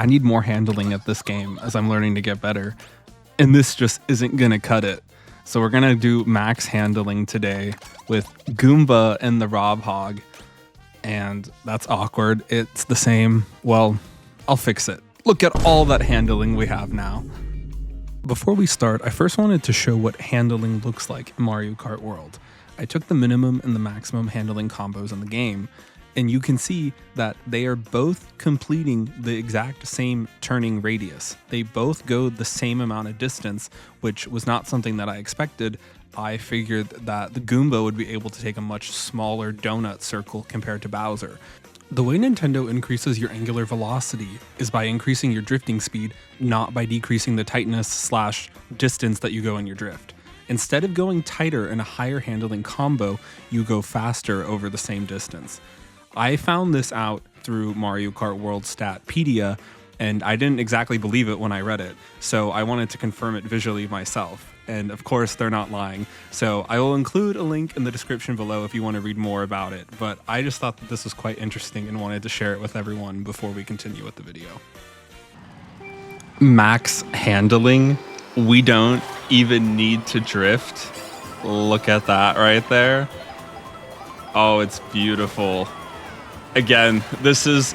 I need more handling at this game as I'm learning to get better. And this just isn't going to cut it. So we're going to do max handling today with Goomba and the R.O.B. And that's awkward. It's the same. Well, I'll fix it. Look at all that handling we have now. Before we start, I first wanted to show what handling looks like in Mario Kart World. I took the minimum and the maximum handling combos in the game, and you can see that they are both completing the exact same turning radius. They both go the same amount of distance, which was not something that I expected. I figured that the Goomba would be able to take a much smaller donut circle compared to Bowser. The way Nintendo increases your angular velocity is by increasing your drifting speed, not by decreasing the tightness / distance that you go in your drift. Instead of going tighter in a higher handling combo, you go faster over the same distance. I found this out through Mario Kart World Statpedia, and I didn't exactly believe it when I read it, so I wanted to confirm it visually myself. And of course, they're not lying. So I will include a link in the description below if you want to read more about it. But I just thought that this was quite interesting and wanted to share it with everyone before we continue with the video. Max handling. We don't even need to drift. Look at that right there. Oh, it's beautiful. Again, this is...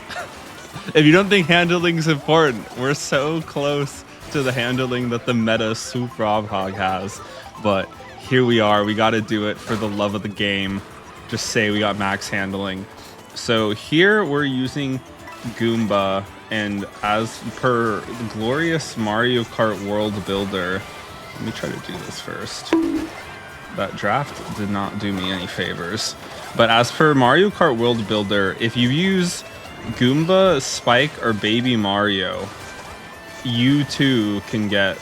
If you don't think handling is important, we're so close to the handling that the meta Super R.O.B has. But here we are. We got to do it for the love of the game. Just say we got max handling. So here we're using Goomba, and as per the glorious Mario Kart World Builder, let me try to do this first. That draft did not do me any favors. But as per Mario Kart World Builder, if you use Goomba, Spike, or Baby Mario, you too can get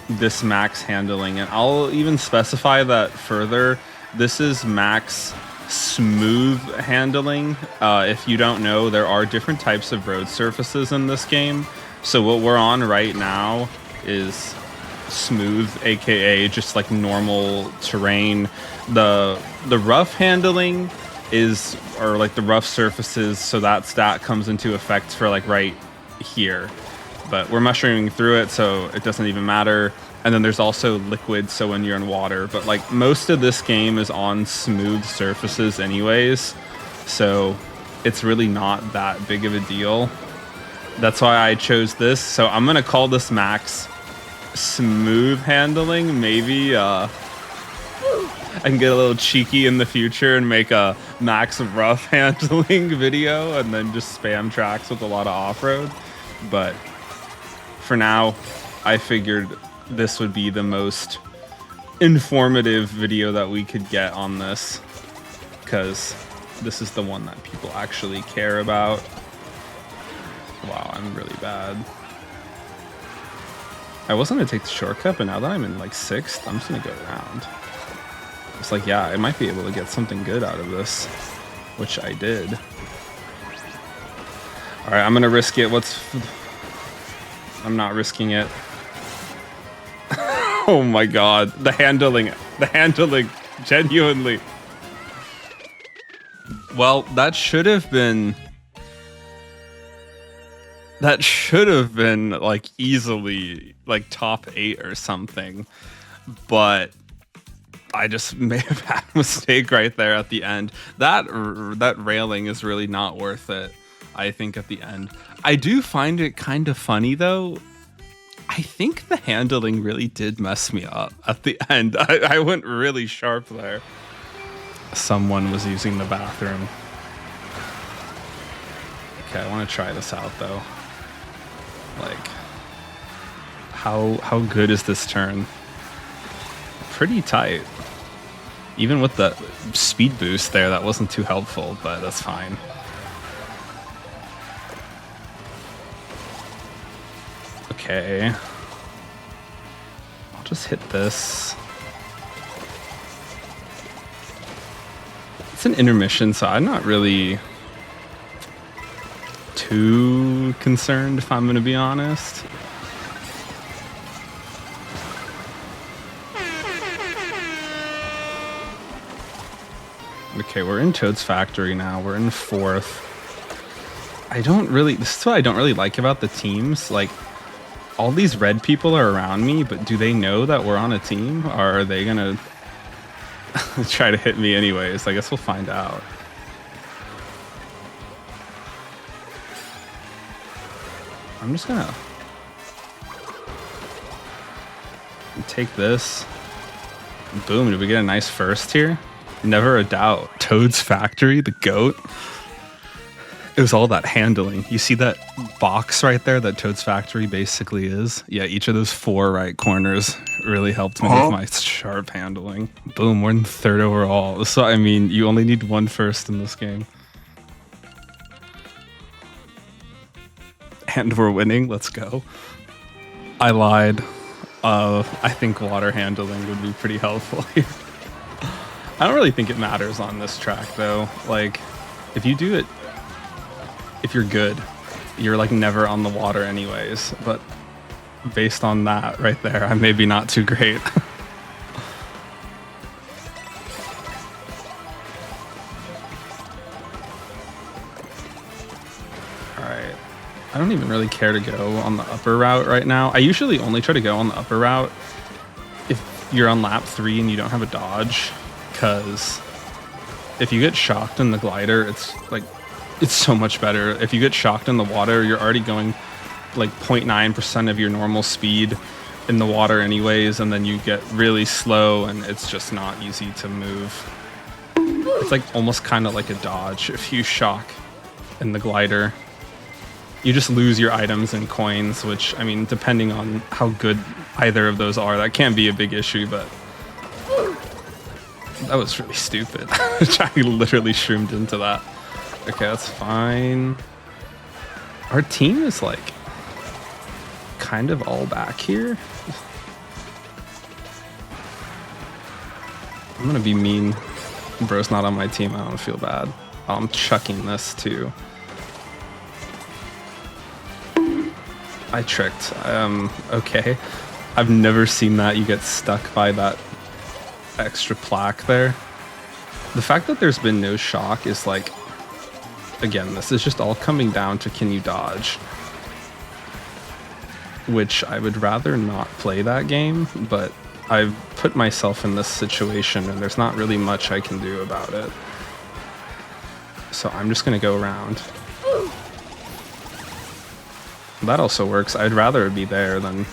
this max handling. And I'll even specify that further. This is max smooth handling. If you don't know, there are different types of road surfaces in this game. So what we're on right now is smooth, aka just like normal terrain. The rough handling is, or like the rough surfaces, so that stat comes into effect for like right here. But we're mushrooming through it, so it doesn't even matter. And then there's also liquid, so when you're in water. But like most of this game is on smooth surfaces anyways, so it's really not that big of a deal. That's why I chose this. So I'm gonna call this max smooth handling. Maybe I can get a little cheeky in the future and make a max rough handling video and then just spam tracks with a lot of off-road. But for now, I figured this would be the most informative video that we could get on this, because this is the one that people actually care about. Wow, I'm really bad. I was gonna take the shortcut, but now that I'm in like 6th, I'm just gonna go around. It's like, yeah, I might be able to get something good out of this, which I did. All right, I'm gonna risk it. I'm not risking it. Oh my god, the handling, genuinely. Well, that should have been like easily like top 8 or something, but I just may have had a mistake right there at the end. That railing is really not worth it, I think, at the end. I do find it kind of funny though. I think the handling really did mess me up at the end. I went really sharp there. Someone was using the bathroom. Okay, I want to try this out though. Like, how good is this turn? Pretty tight. Even with the speed boost there, that wasn't too helpful, but that's fine. Okay. I'll just hit this. It's an intermission, so I'm not really too concerned, if I'm going to be honest. Okay, we're in Toad's factory now. We're in 4th. this is what I don't really like about the teams. Like, all these red people are around me, but do they know that we're on a team? Or are they gonna try to hit me anyways? I guess we'll find out. I'm just gonna take this. Boom, did we get a nice first here? Never a doubt. Toad's Factory, the GOAT. It was all that handling. You see that box right there that Toad's Factory basically is? Yeah, each of those 4 right corners really helped me with my sharp handling. Boom, we're in 3rd overall. So, I mean, you only need 1 first in this game. And we're winning. Let's go. I lied. I think water handling would be pretty helpful here. I don't really think it matters on this track, though. Like, if you do it, if you're good, you're like never on the water anyways. But based on that right there, I'm maybe not too great. Alright. I don't even really care to go on the upper route right now. I usually only try to go on the upper route if you're on lap 3 and you don't have a dodge. Because if you get shocked in the glider, it's so much better. If you get shocked in the water, you're already going like 0.9% of your normal speed in the water anyways, and then you get really slow and it's just not easy to move. It's like almost kind of like a dodge if you shock in the glider. You just lose your items and coins, which, I mean, depending on how good either of those are, that can be a big issue, but that was really stupid. I literally shroomed into that. Okay, that's fine. Our team is like kind of all back here. I'm gonna be mean. Bro's not on my team. I don't feel bad. Oh, I'm chucking this too. I tricked. Okay. I've never seen that. You get stuck by that extra plaque there. The fact that there's been no shock is like, again, this is just all coming down to can you dodge, which I would rather not play that game, but I've put myself in this situation and there's not really much I can do about it. So I'm just gonna go around. That also works. I'd rather it be there than...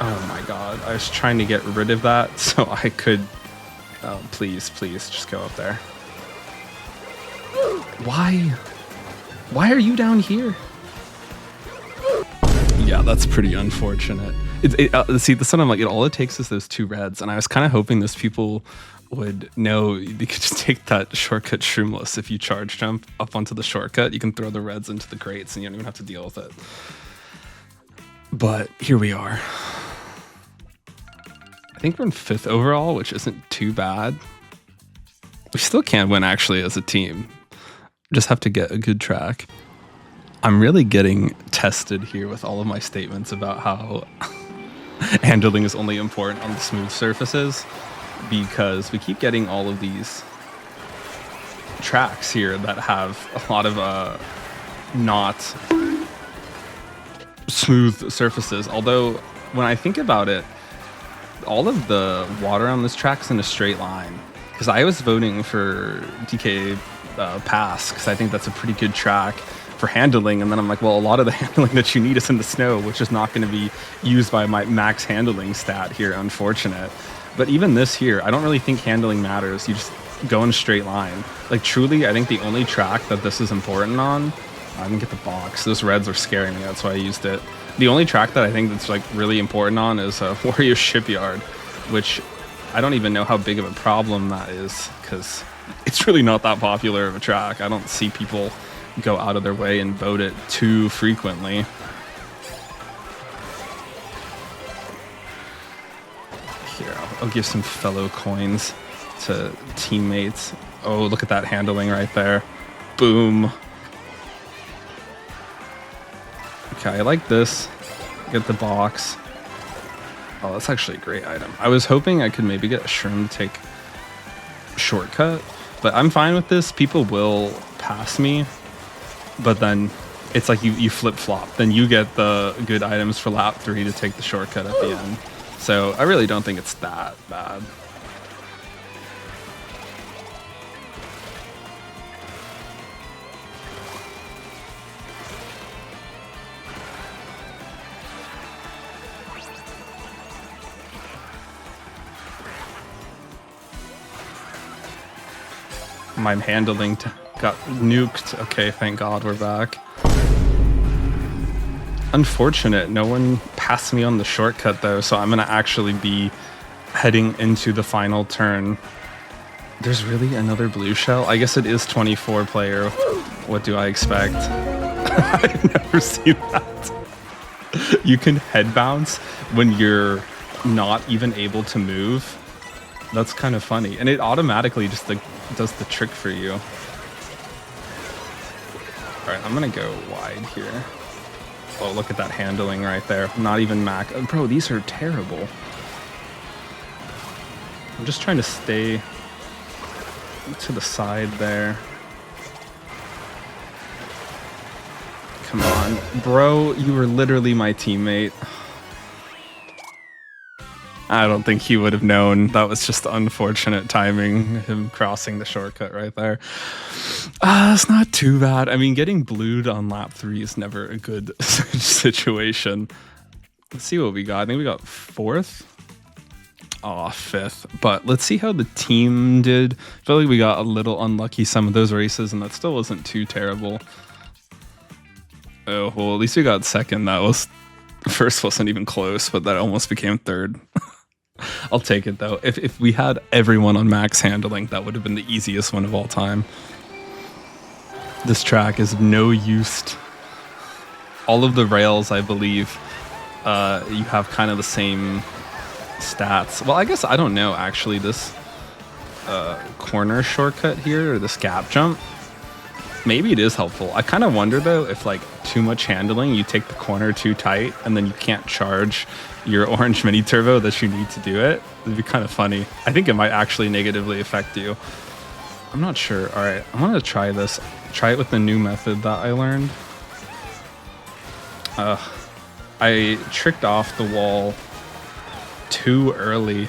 Oh my god, I was trying to get rid of that so I could... Oh, please, please, just go up there. Why? Why are you down here? Yeah, that's pretty unfortunate. See, this one I'm like, all it takes is those 2 reds, and I was kind of hoping those people would know you could just take that shortcut shroomless. If you charge jump up onto the shortcut, you can throw the reds into the crates and you don't even have to deal with it. But here we are. I think we're in 5th overall, which isn't too bad. We still can win actually as a team. Just have to get a good track. I'm really getting tested here with all of my statements about how handling is only important on the smooth surfaces, because we keep getting all of these tracks here that have a lot of not smooth surfaces. Although when I think about it, all of the water on this track's in a straight line, because I was voting for DK Pass because I think that's a pretty good track for handling, and then I'm like, well, a lot of the handling that you need is in the snow, which is not going to be used by my max handling stat here, unfortunate. But even this here, I don't really think handling matters. You just go in a straight line. Like, truly, I think the only track that this is important on, I didn't get the box. Those reds are scaring me, that's why I used it. The only track that I think that's like really important on is Warrior Shipyard, which I don't even know how big of a problem that is, because it's really not that popular of a track. I don't see people go out of their way and vote it too frequently. Here, I'll give some fellow coins to teammates. Oh, look at that handling right there. Boom. Okay, I like this. Get the box. Oh, that's actually a great item. I was hoping I could maybe get a shroom to take shortcut, But I'm fine with this. People will pass me, but then it's like you flip-flop. Then you get the good items for lap 3 to take the shortcut at the end. So I really don't think it's that bad. My handling got nuked. Okay, thank God we're back. Unfortunate, no one passed me on the shortcut though, so I'm gonna actually be heading into the final turn. There's really another blue shell? I guess it is 24 player. What do I expect? I've never seen that. You can head bounce when you're not even able to move. That's kind of funny. And it automatically just like does the trick for you. Alright, I'm gonna go wide here. Oh, look at that handling right there. Not even Mach. Bro, these are terrible. I'm just trying to stay to the side there. Come on. Bro, you were literally my teammate. I don't think he would have known. That was just unfortunate timing, him crossing the shortcut right there. It's not too bad. I mean, getting blued on lap 3 is never a good situation. Let's see what we got. I think we got 4th. Oh, 5th. But let's see how the team did. I feel like we got a little unlucky some of those races, and that still wasn't too terrible. Oh, well, at least we got 2nd. That was... First wasn't even close, but that almost became 3rd. I'll take it though. If we had everyone on max handling, that would have been the easiest one of all time. This track is of no use. All of the rails, I believe, you have kind of the same stats. Well, I guess I don't know actually. This corner shortcut here, or this gap jump, maybe it is helpful. I kind of wonder though if like too much handling, you take the corner too tight and then you can't charge your orange mini turbo that you need to do it. It'd be kind of funny. I think it might actually negatively affect you. I'm not sure. All right, I'm gonna try this. Try it with the new method that I learned. I tricked off the wall too early.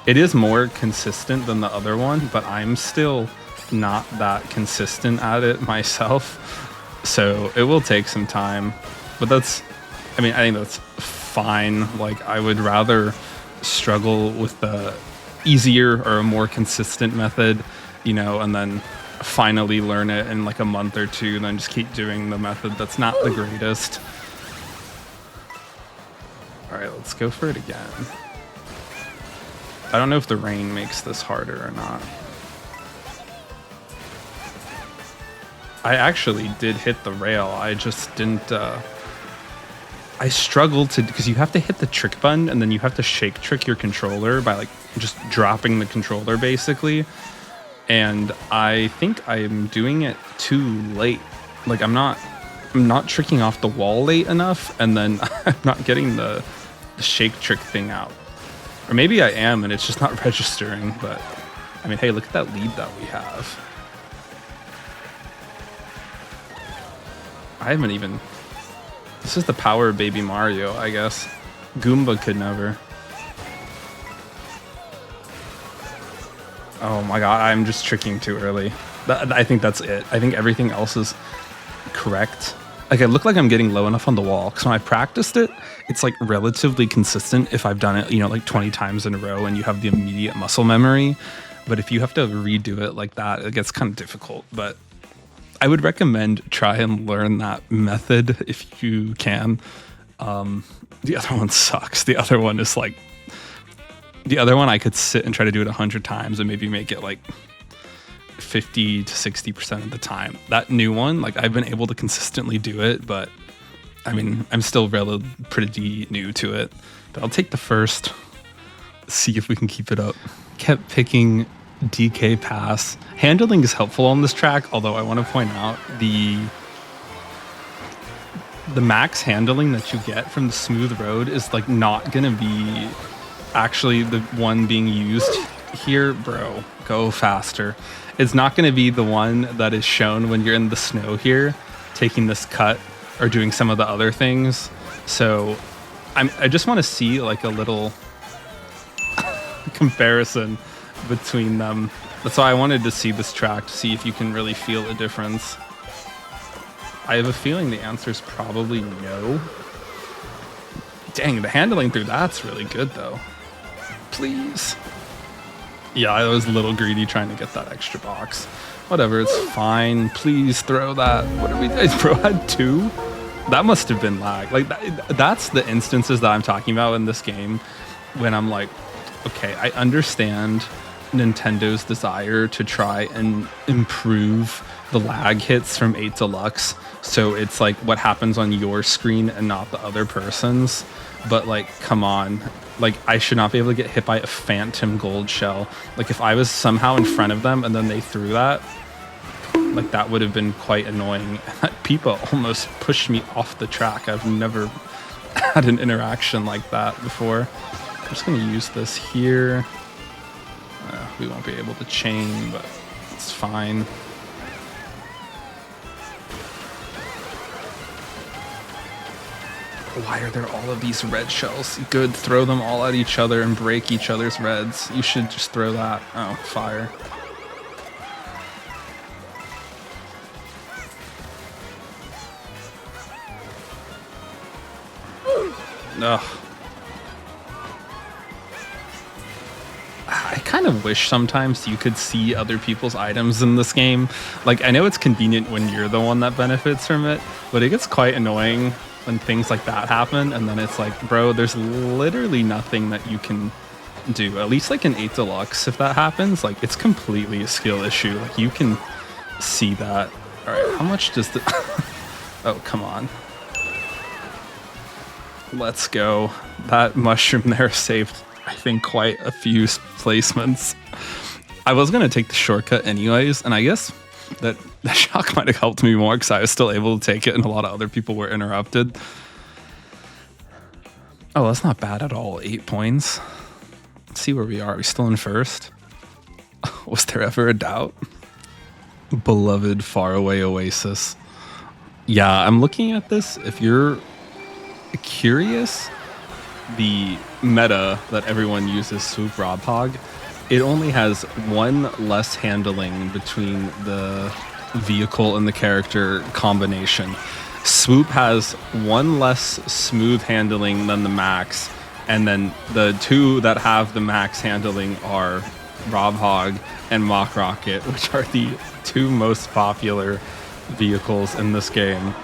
It is more consistent than the other one, but I'm still not that consistent at it myself, so it will take some time. But that's, I mean, I think that's fine. Like, I would rather struggle with the easier or a more consistent method, you know, and then finally learn it in like a month or two, and then just keep doing the method that's not the greatest. All right, let's go for it again. I don't know if the rain makes this harder or not. I actually did hit the rail. I just didn't, I struggled to, because you have to hit the trick button and then you have to shake trick your controller by like just dropping the controller basically. And I think I'm doing it too late. Like I'm not tricking off the wall late enough, and then I'm not getting the shake trick thing out. Or maybe I am and it's just not registering, but I mean, hey, look at that lead that we have. I haven't even... This is the power of Baby Mario, I guess. Goomba could never. Oh my god, I'm just tricking too early. I think that's it. I think everything else is correct. Like, I look like I'm getting low enough on the wall, because when I practiced it, it's like relatively consistent if I've done it, you know, like 20 times in a row and you have the immediate muscle memory. But if you have to redo it like that, it gets kind of difficult. But I would recommend try and learn that method if you can. The other one sucks. The other one is like... The other one I could sit and try to do it 100 times and maybe make it like 50 to 60% of the time. That new one, like I've been able to consistently do it, but I mean, I'm still pretty new to it. But I'll take the first, see if we can keep it up. Kept picking DK pass. Handling is helpful on this track, although I want to point out the max handling that you get from the smooth road is like not gonna be actually the one being used Here, bro, go faster. It's not going to be the one that is shown when you're in the snow here, taking this cut or doing some of the other things. So I just want to see like a little comparison between them. That's why I wanted to see this track to see if you can really feel a difference. I have a feeling the answer is probably no. Dang, the handling through that's really good though. Please. Yeah, I was a little greedy trying to get that extra box. Whatever, it's fine. Please throw that. What are we doing? Bro had 2? That must have been lag. Like, that's the instances that I'm talking about in this game when I'm like, okay, I understand Nintendo's desire to try and improve the lag hits from 8 Deluxe. So it's like what happens on your screen and not the other person's. But like, come on. Like, I should not be able to get hit by a phantom gold shell. Like, if I was somehow in front of them and then they threw that, like, that would have been quite annoying. People almost pushed me off the track. I've never had an interaction like that before. I'm just going to use this here. We won't be able to chain, but it's fine. Why are there all of these red shells? Good, throw them all at each other and break each other's reds. You should just throw that. Oh, fire. Ugh. I kind of wish sometimes you could see other people's items in this game. Like, I know it's convenient when you're the one that benefits from it, but it gets quite annoying when things like that happen, and then it's like, bro, there's literally nothing that you can do. At least like in 8 Deluxe, if that happens, like, it's completely a skill issue. Like, you can see that. All right, how much does the... Oh, come on. Let's go. That mushroom there saved, I think, quite a few placements. I was going to take the shortcut anyways, and I guess that shock might have helped me more because I was still able to take it and a lot of other people were interrupted. Oh, that's not bad at all. 8 points. Let's see where we are. Are we still in first? Was there ever a doubt? Beloved faraway oasis. Yeah, I'm looking at this. If you're curious, the meta that everyone uses, Swoop R.O.B, it only has 1 less handling between the vehicle and the character combination. Swoop has 1 less smooth handling than the Max, and then the 2 that have the Max handling are R.O.B and Mach Rocket, which are the 2 most popular vehicles in this game.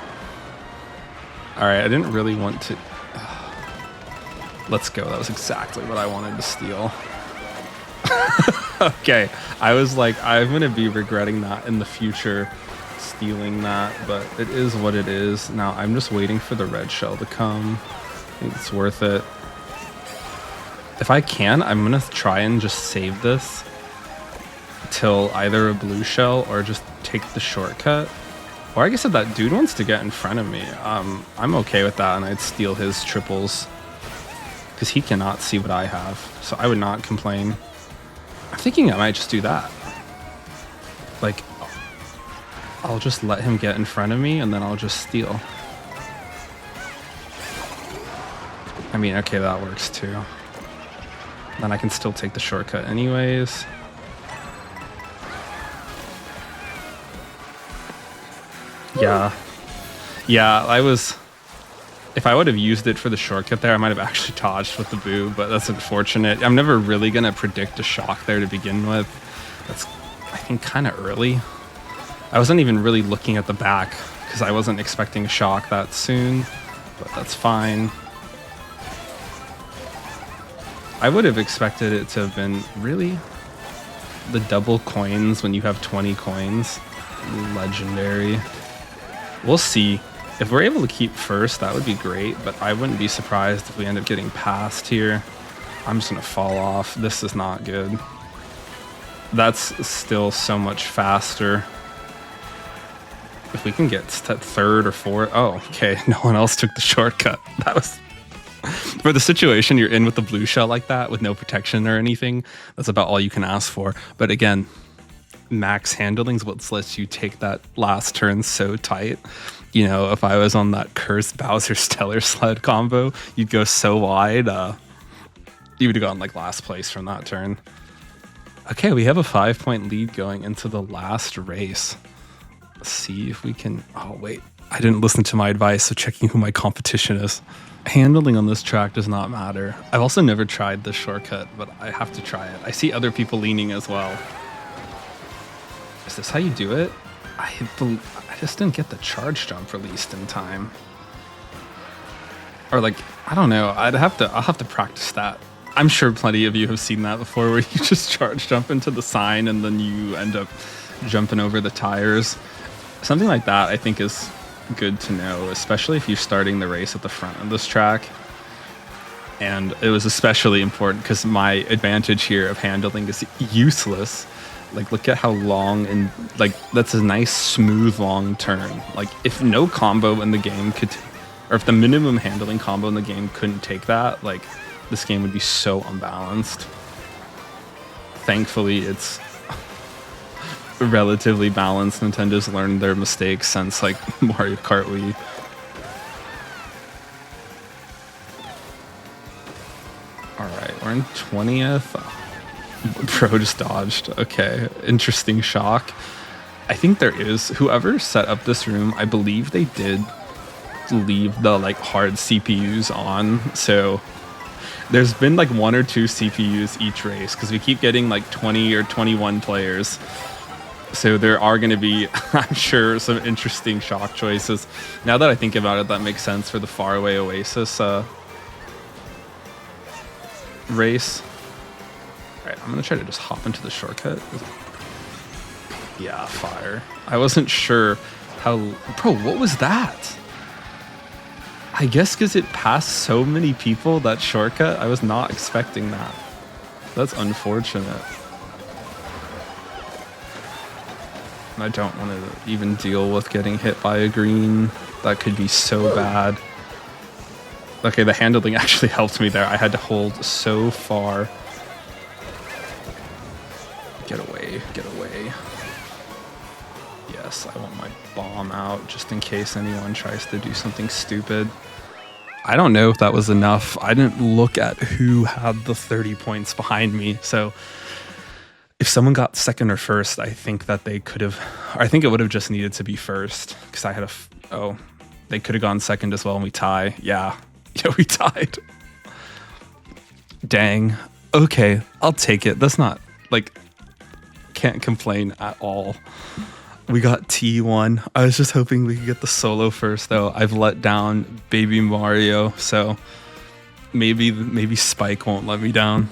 Alright, I didn't really want to... Let's go. That was exactly what I wanted to steal. Okay, I was like, I'm going to be regretting that in the future, stealing that, but it is what it is. Now, I'm just waiting for the red shell to come. I think it's worth it. If I can, I'm going to try and just save this till either a blue shell or just take the shortcut. Or I guess if that dude wants to get in front of me, I'm okay with that, and I'd steal his triples. Because he cannot see what I have, so I would not complain. I'm thinking I might just do that. Like, I'll just let him get in front of me, and then I'll just steal. I mean, okay, that works too. Then I can still take the shortcut anyways. Yeah, I was... If I would have used it for the shortcut there, I might have actually dodged with the boo, but that's unfortunate. I'm never really going to predict a shock there to begin with. That's, I think, kind of early. I wasn't even really looking at the back because I wasn't expecting a shock that soon, but that's fine. I would have expected it to have been really the double coins when you have 20 coins. Legendary. We'll see. If we're able to keep first, that would be great, but I wouldn't be surprised if we end up getting past here. I'm just going to fall off. This is not good. That's still so much faster. If we can get to 3rd or 4th... Oh, okay. No one else took the shortcut. That was For the situation you're in with the blue shell like that, with no protection or anything, that's about all you can ask for. But again, max handling is what lets you take that last turn so tight. You know, if I was on that cursed Bowser Stellar Sled combo, you'd go so wide. You would have gone like last place from that turn. Okay, we have a 5-point lead going into the last race. Let's see if we can... Oh, wait. I didn't listen to my advice of checking who my competition is. Handling on this track does not matter. I've also never tried this shortcut, but I have to try it. I see other people leaning as well. Is this how you do it? I just didn't get the charge jump released in time. Or like, I don't know. I'll have to practice that. I'm sure plenty of you have seen that before, where you just charge jump into the sign and then you end up jumping over the tires. Something like that I think is good to know, especially if you're starting the race at the front of this track. And it was especially important because my advantage here of handling is useless. Like, look at how long, and like, that's a nice smooth long turn. Like, if no combo in the game could, or if the minimum handling combo in the game couldn't take that, like, this game would be so unbalanced. Thankfully, it's relatively balanced. Nintendo's learned their mistakes since like Mario Kart Wii. Alright, we're in 20th. Pro just dodged. Okay, interesting shock. I think there is, whoever set up this room, I believe they did leave the like hard CPUs on, so there's been like 1 or 2 CPUs each race because we keep getting like 20 or 21 players. So there are going to be, I'm sure, some interesting shock choices. Now that I think about it, that makes sense for the Faraway Oasis race. All right, I'm going to try to just hop into the shortcut. Yeah, fire. I wasn't sure how... Bro, what was that? I guess because it passed so many people, that shortcut, I was not expecting that. That's unfortunate. I don't want to even deal with getting hit by a green. That could be so bad. Okay, the handling actually helped me there. I had to hold so far. Get away, get away. Yes, I want my bomb out just in case anyone tries to do something stupid. I don't know if that was enough. I didn't look at who had the 30 points behind me. So if someone got second or first, I think that they could have, or I think it would have just needed to be first because I had oh, they could have gone second as well and we tie. Yeah, we tied. Dang. Okay, I'll take it. That's not, like, can't complain at all. We got T1. I was just hoping we could get the solo first, though. I've let down Baby Mario, so maybe Spike won't let me down.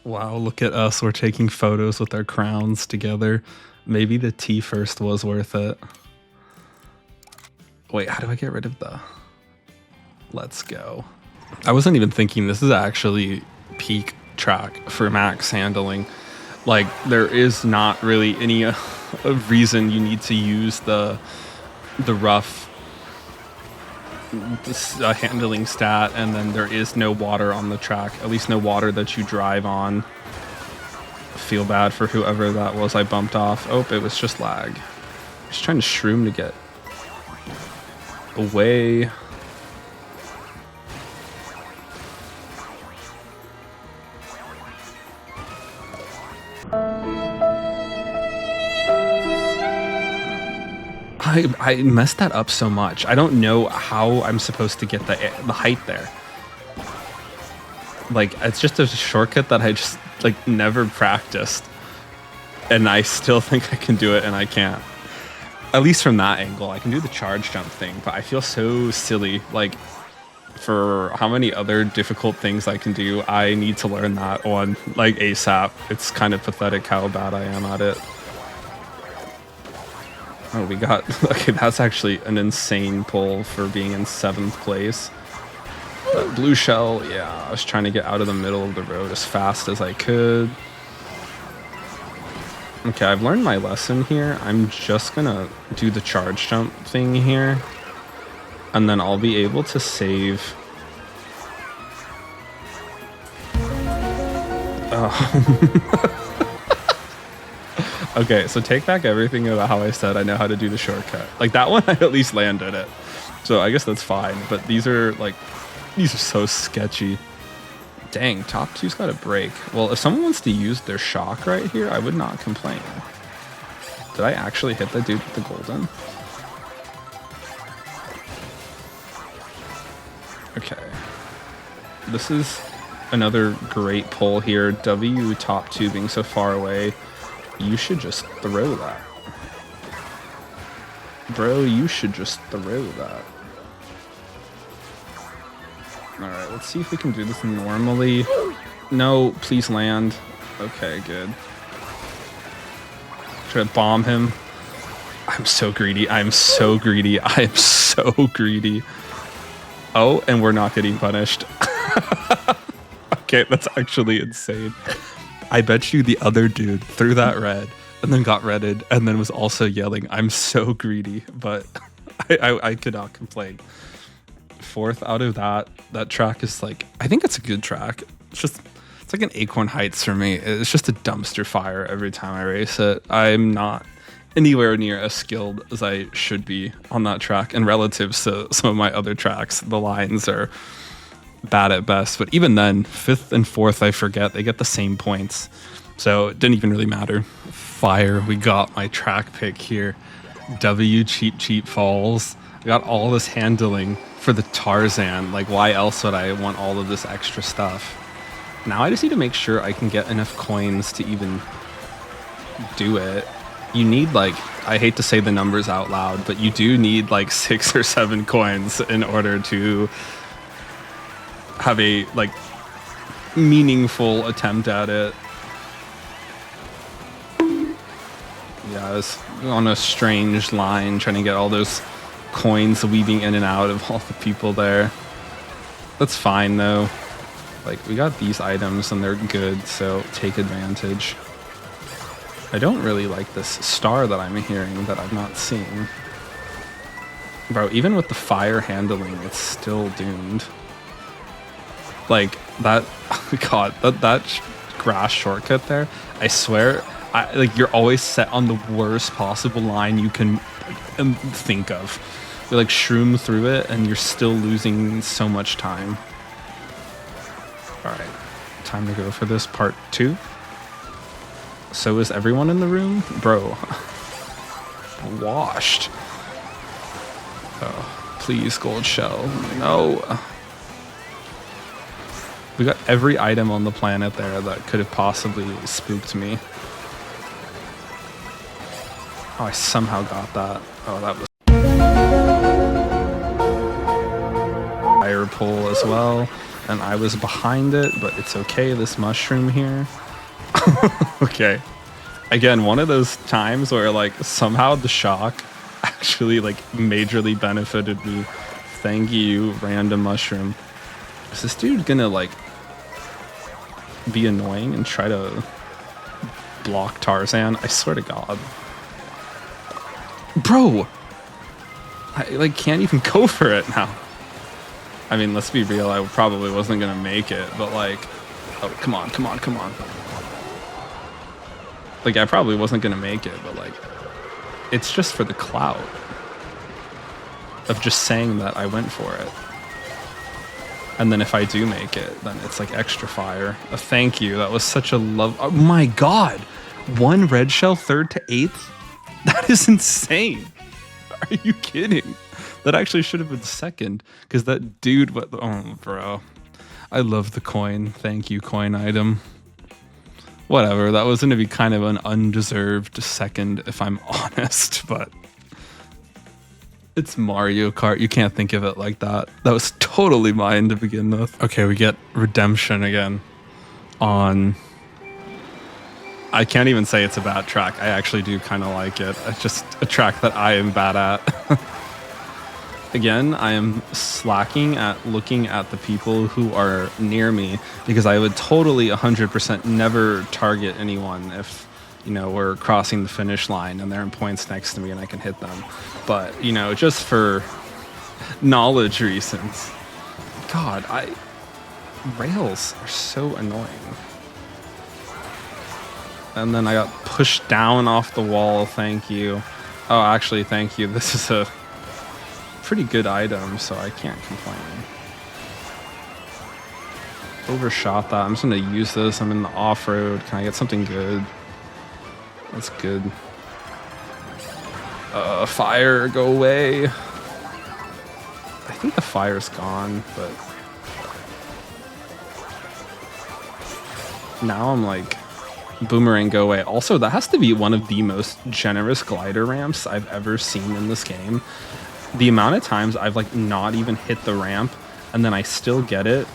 Wow, look at us. We're taking photos with our crowns together. Maybe the T first was worth it. Wait, how do I get rid of the... Let's go. I wasn't even thinking this is actually peak track for max handling. Like, there is not really any reason you need to use the rough handling stat, and then there is no water on the track, at least no water that you drive on. I feel bad for whoever that was I bumped off. Oh, it was just lag. Just trying to shroom to get away. I messed that up so much. I don't know how I'm supposed to get the height there. Like, it's just a shortcut that I just, like, never practiced. And I still think I can do it, and I can't. At least from that angle. I can do the charge jump thing, but I feel so silly. Like, for how many other difficult things I can do, I need to learn that one, like, ASAP. It's kind of pathetic how bad I am at it. Oh, we got... Okay, that's actually an insane pull for being in 7th place. Blue shell, yeah, I was trying to get out of the middle of the road as fast as I could. Okay, I've learned my lesson here. I'm just gonna do the charge jump thing here. And then I'll be able to save. Oh. Okay, so take back everything about how I said I know how to do the shortcut. Like that one, I at least landed it. So I guess that's fine. But these are so sketchy. Dang, top two's got a break. Well, if someone wants to use their shock right here, I would not complain. Did I actually hit the dude with the golden? Okay. This is another great pull here. W top two being so far away. You should just throw that. Bro, you should just throw that. Alright, let's see if we can do this normally. No, please land. Okay, good. Try to bomb him. I'm so greedy. I'm so greedy. I am so greedy. Oh, and we're not getting punished. Okay, that's actually insane. I bet you the other dude threw that red and then got redded and then was also yelling, I'm so greedy, but I could not complain. Fourth out of that track is like, I think it's a good track. It's like an Acorn Heights for me. It's just a dumpster fire every time I race it. I'm not anywhere near as skilled as I should be on that track, and relative to some of my other tracks, the lines are bad at best. But even then, fifth and fourth, I forget, they get the same points, so it didn't even really matter. Fire, we got my track pick here. W cheap falls. I got all this handling for the Tarzan. Like, why else would I want all of this extra stuff? Now I just need to make sure I can get enough coins to even do it. You need, like, I hate to say the numbers out loud, but you do need like 6 or 7 coins in order to have a like meaningful attempt at it. Yeah, I was on a strange line trying to get all those coins weaving in and out of all the people there. That's fine though. Like, we got these items and they're good, so take advantage. I don't really like this star that I'm hearing that I'm not seeing. Bro, even with the fire handling, it's still doomed. Like, that, God, that grass shortcut there, I swear, like, you're always set on the worst possible line you can think of. You like shroom through it and you're still losing so much time. Alright, time to go for this part 2. So is everyone in the room? Bro. Washed. Oh, please, gold shell. No. We got every item on the planet there that could have possibly spooked me. Oh, I somehow got that. Oh, that was fire pull as well. And I was behind it, but it's okay. This mushroom here. Okay. Again, one of those times where like somehow the shock actually like majorly benefited me. Thank you, random mushroom. Is this dude gonna like be annoying and try to block Tarzan? I swear to God. Bro! I like can't even go for it now. I mean, let's be real, I probably wasn't gonna make it, but like, oh, come on. Like, I probably wasn't gonna make it, but like, it's just for the clout of just saying that I went for it. And then if I do make it, then it's like extra fire. Thank you, that was such a love. Oh my God, 1 red shell, 3rd to 8th? That is insane. Are you kidding? That actually should have been 2nd, because that dude, oh, bro. I love the coin. Thank you, coin item. Whatever, that was going to be kind of an undeserved 2nd, if I'm honest, but it's Mario Kart. You can't think of it like that. That was totally mine to begin with. Okay, we get redemption again on... I can't even say it's a bad track. I actually do kind of like it. It's just a track that I am bad at. Again, I am slacking at looking at the people who are near me because I would totally 100% never target anyone if you know, we're crossing the finish line and they're in points next to me and I can hit them. But, you know, just for knowledge reasons. God, rails are so annoying. And then I got pushed down off the wall, thank you. Oh, actually, thank you. This is a pretty good item, so I can't complain. Overshot that. I'm just gonna use this. I'm in the off-road. Can I get something good? That's good. Fire, go away. I think the fire's gone, but now I'm like, boomerang, go away. Also, that has to be one of the most generous glider ramps I've ever seen in this game. The amount of times I've like not even hit the ramp and then I still get it,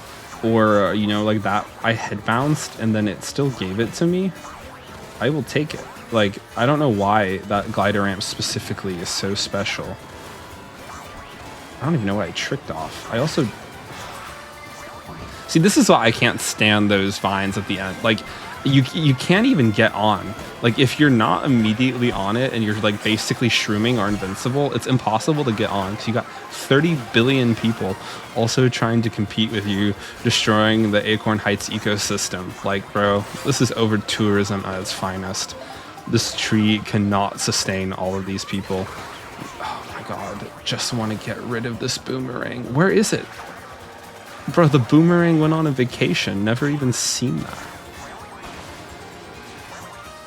or you know, like that I head bounced and then it still gave it to me, I will take it. Like, I don't know why that glider ramp specifically is so special. I don't even know what I tricked off. I also... See, this is why I can't stand those vines at the end. Like, you can't even get on. Like, if you're not immediately on it and you're like basically shrooming or invincible, it's impossible to get on because you got 30 billion people also trying to compete with you, destroying the Acorn Heights ecosystem. Like, bro, this is over tourism at its finest. This tree cannot sustain all of these people. Oh my god, just want to get rid of this boomerang. Where is it? Bro, the boomerang went on a vacation. Never even seen that.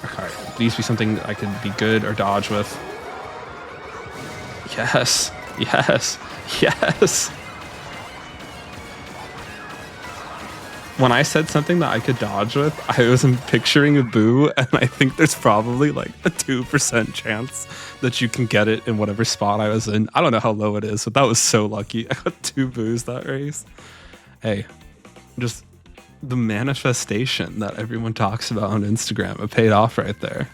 Okay, please be something that I could be good or dodge with. Yes, yes, yes. When I said something that I could dodge with, I wasn't picturing a boo, and I think there's probably like a 2% chance that you can get it in whatever spot I was in. I don't know how low it is, but that was so lucky. I got 2 boos that race. Hey, just the manifestation that everyone talks about on Instagram, it paid off right there.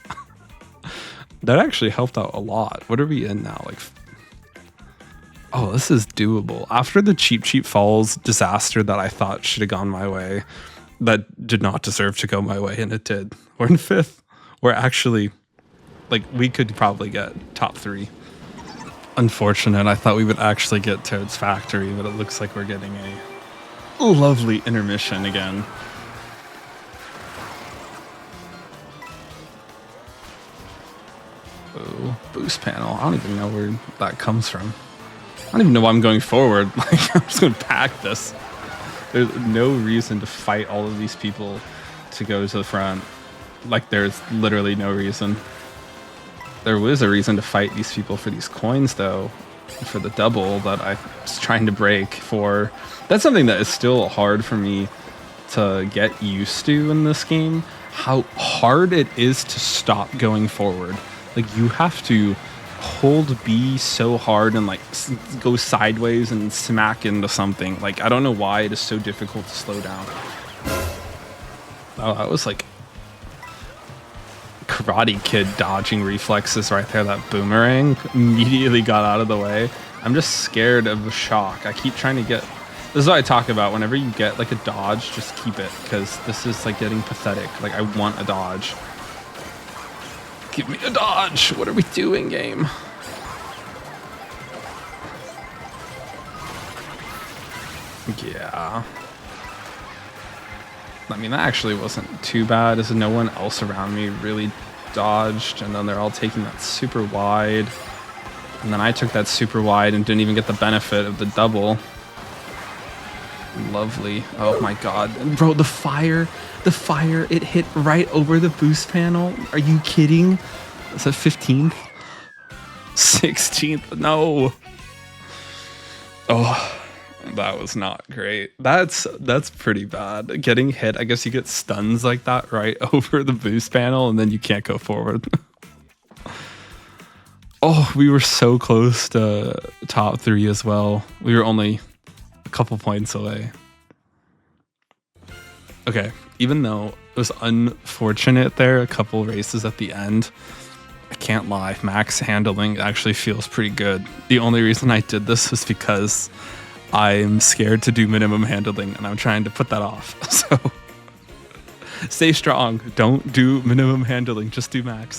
That actually helped out a lot. What are we in now? Like, oh, this is doable. After the Cheap Falls disaster that I thought should have gone my way, that did not deserve to go my way, and it did. We're in 5th. We're actually, like, we could probably get top 3. Unfortunate. I thought we would actually get Toad's Factory, but it looks like we're getting a lovely intermission again. Oh, boost panel. I don't even know where that comes from. I don't even know why I'm going forward. Like, I'm just going to pack this. There's no reason to fight all of these people to go to the front. Like, there's literally no reason. There was a reason to fight these people for these coins, though. For the double that I was trying to break for. That's something that is still hard for me to get used to in this game. How hard it is to stop going forward. Like, you have to hold B so hard and like go sideways and smack into something. Like, I don't know why it is so difficult to slow down. Oh, that was like Karate Kid dodging reflexes right there. That boomerang immediately got out of the way. I'm just scared of the shock. I keep trying to get... This is what I talk about. Whenever you get like a dodge, just keep it, because this is like getting pathetic. Like, I want a dodge. Give me a dodge. What are we doing, game? Yeah. I mean, that actually wasn't too bad, as no one else around me really dodged, and then they're all taking that super wide. And then I took that super wide and didn't even get the benefit of the double. Lovely. Oh my god. Bro, the fire, it hit right over the boost panel. Are you kidding? Is that 15th? 16th? No. Oh, that was not great. That's pretty bad. Getting hit, I guess you get stuns like that right over the boost panel and then you can't go forward. Oh, we were so close to top 3 as well. We were only a couple points away. Okay, even though it was unfortunate there, a couple races at the end, I can't lie, max handling actually feels pretty good. The only reason I did this was because I'm scared to do minimum handling and I'm trying to put that off. So Stay strong. Don't do minimum handling. Just do max.